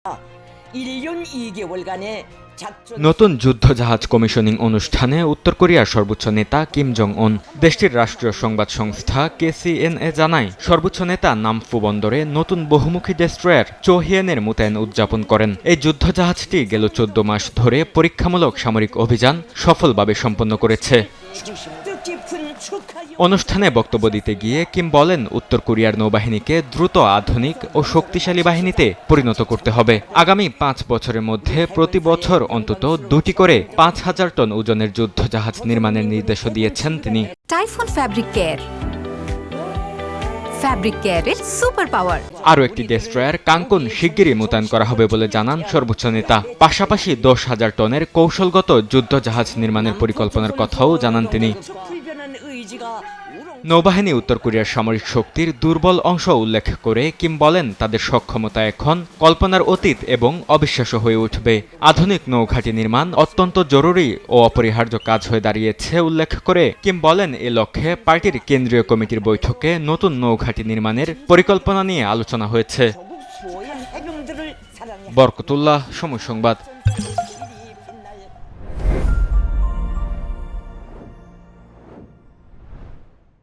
1년 2개월간의 নতুন যুদ্ধজাহাজ কমিশনিং অনুষ্ঠানে উত্তর কোরিয়ার সর্বোচ্চ নেতা কিম জং উন দেশটির রাষ্ট্রীয় সংবাদ সংস্থা KCNA জানায় সর্বোচ্চ নেতা নামফু বন্দরে নতুন বহুমুখী ডেস্ট্রয়ার চোহিয়েনের মোতায়েন উদযাপন করেন। এই যুদ্ধজাহাজটি গেল 14 মাস ধরে পরীক্ষামূলক সামরিক অভিযান সফলভাবে সম্পন্ন করেছে। অনুষ্ঠানে বক্তব্য দিতে গিয়ে কিম বলেন উত্তর কোরিয়ার নৌবাহিনীকে দ্রুত আধুনিক ও শক্তিশালী বাহিনীতে পরিণত করতে হবে। আগামী 5 বছরের মধ্যে প্রতি বছর অন্তত 2টি করে 5000 টন ওজনের যুদ্ধজাহাজ নির্মাণের নির্দেশও দিয়েছেন তিনি। টাইফুন ফ্যাব্রিক কেয়ার, ফ্যাব্রিক কেয়ারের সুপার পাওয়ার। আরও একটি ডেস্ট্রয়ার কাঙ্কুন শিগগিরই মোতায়েন করা হবে বলে জানান সর্বোচ্চ নেতা। পাশাপাশি 10,000 টনের কৌশলগত যুদ্ধজাহাজ নির্মাণের পরিকল্পনার কথাও জানান তিনি। নৌবাহিনী উত্তর কোরিয়ার সামরিক শক্তির দুর্বল অংশ উল্লেখ করে কিম বলেন তাদের সক্ষমতা এখন কল্পনার অতীত এবং অবিশ্বাস্য হয়ে উঠবে। আধুনিক নৌঘাঁটি নির্মাণ অত্যন্ত জরুরি ও অপরিহার্য কাজ হয়ে দাঁড়িয়েছে উল্লেখ করে কিম বলেন এ লক্ষ্যে পার্টির কেন্দ্রীয় কমিটির বৈঠকে নতুন নৌঘাঁটি নির্মাণের পরিকল্পনা নিয়ে আলোচনা হয়েছে। বরকতুল্লাহ, সময় সংবাদ।